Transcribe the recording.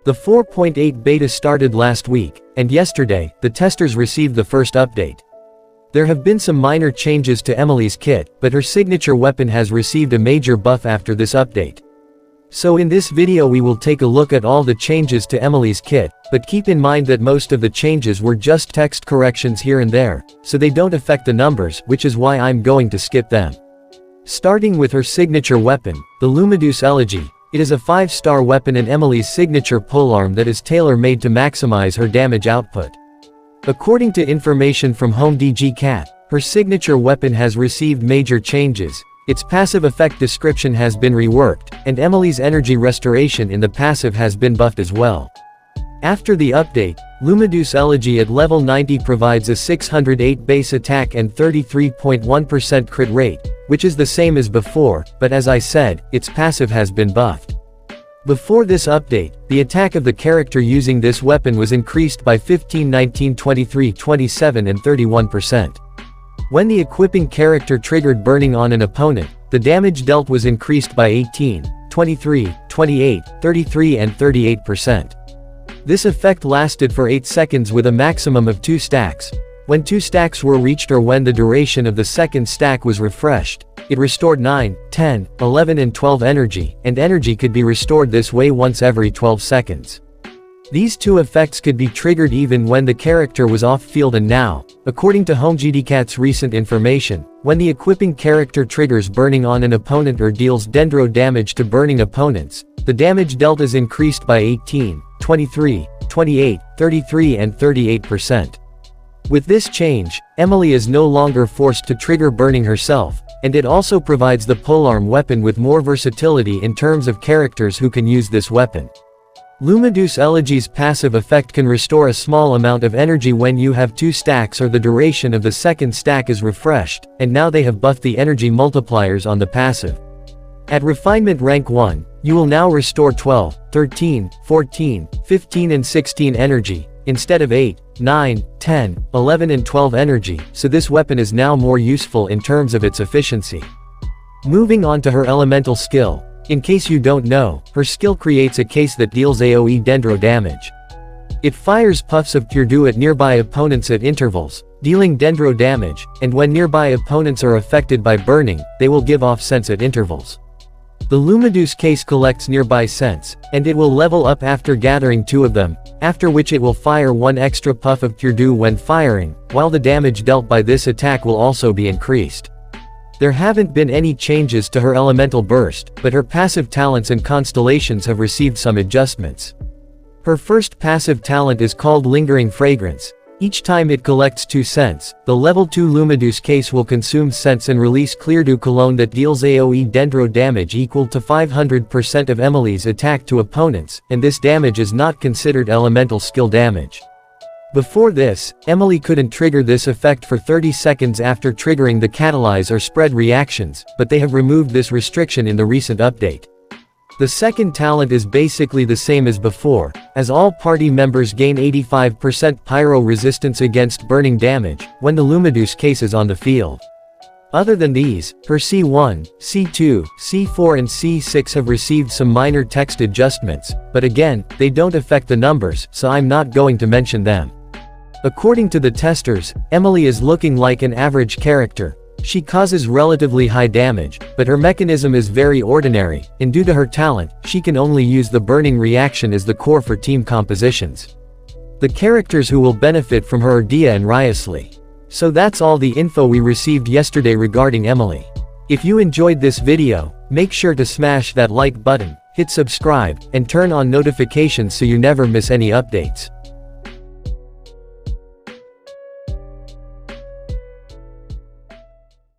The 4.8 beta started last week, and yesterday, the testers received the first update. There have been some minor changes to Emilie's kit, but her signature weapon has received a major buff after this update. So in this video we will take a look at all the changes to Emilie's kit, but keep in mind that most of the changes were just text corrections here and there, so they don't affect the numbers, which is why I'm going to skip them. Starting with her signature weapon, the Lumideus Elegy. It is a 5-star weapon and Emilie's signature polearm that is tailor-made to maximize her damage output. According to information from HomeDG her signature weapon has received major changes, its passive effect description has been reworked, and Emilie's energy restoration in the passive has been buffed as well. After the update, Lumideus Elegy at level 90 provides a 608 base attack and 33.1% crit rate, which is the same as before, but as I said, its passive has been buffed. Before this update, the attack of the character using this weapon was increased by 15, 19, 23, 27 and 31%. When the equipping character triggered burning on an opponent, the damage dealt was increased by 18, 23, 28, 33 and 38%. This effect lasted for 8 seconds with a maximum of 2 stacks. When 2 stacks were reached or when the duration of the second stack was refreshed, it restored 9, 10, 11 and 12 energy, and energy could be restored this way once every 12 seconds. These 2 effects could be triggered even when the character was off-field, and now, according to HomeDG's recent information, when the equipping character triggers burning on an opponent or deals dendro damage to burning opponents, the damage dealt is increased by 18, 23, 28, 33 and 38%. With this change, Emilie is no longer forced to trigger burning herself, and it also provides the polearm weapon with more versatility in terms of characters who can use this weapon. Lumideus Elegy's passive effect can restore a small amount of energy when you have 2 stacks or the duration of the second stack is refreshed, and now they have buffed the energy multipliers on the passive. At Refinement Rank 1, you will now restore 12, 13, 14, 15 and 16 energy, instead of 8, 9, 10, 11 and 12 energy, so this weapon is now more useful in terms of its efficiency. Moving on to her elemental skill. In case you don't know, her skill creates a case that deals AoE dendro damage. It fires puffs of pure dew at nearby opponents at intervals, dealing dendro damage, and when nearby opponents are affected by burning, they will give off scents at intervals. The Lumideus case collects nearby scents, and it will level up after gathering 2 of them, after which it will fire 1 extra puff of pure dew when firing, while the damage dealt by this attack will also be increased. There haven't been any changes to her elemental burst, but her passive talents and constellations have received some adjustments. Her first passive talent is called Lingering Fragrance. Each time it collects 2 scents, the level 2 Lumideus case will consume scents and release Clear Dew Cologne that deals AoE dendro damage equal to 500% of Emilie's attack to opponents, and this damage is not considered elemental skill damage. Before this, Emilie couldn't trigger this effect for 30 seconds after triggering the catalyze or spread reactions, but they have removed this restriction in the recent update. The second talent is basically the same as before, as all party members gain 85% pyro resistance against burning damage, when the Lumideus case is on the field. Other than these, her C1, C2, C4 and C6 have received some minor text adjustments, but again, they don't affect the numbers, so I'm not going to mention them. According to the testers, Emilie is looking like an average character. She causes relatively high damage, but her mechanism is very ordinary, and due to her talent, she can only use the burning reaction as the core for team compositions. The characters who will benefit from her are Dia and Riosley. So that's all the info we received yesterday regarding Emilie. If you enjoyed this video, make sure to smash that like button, hit subscribe, and turn on notifications so you never miss any updates.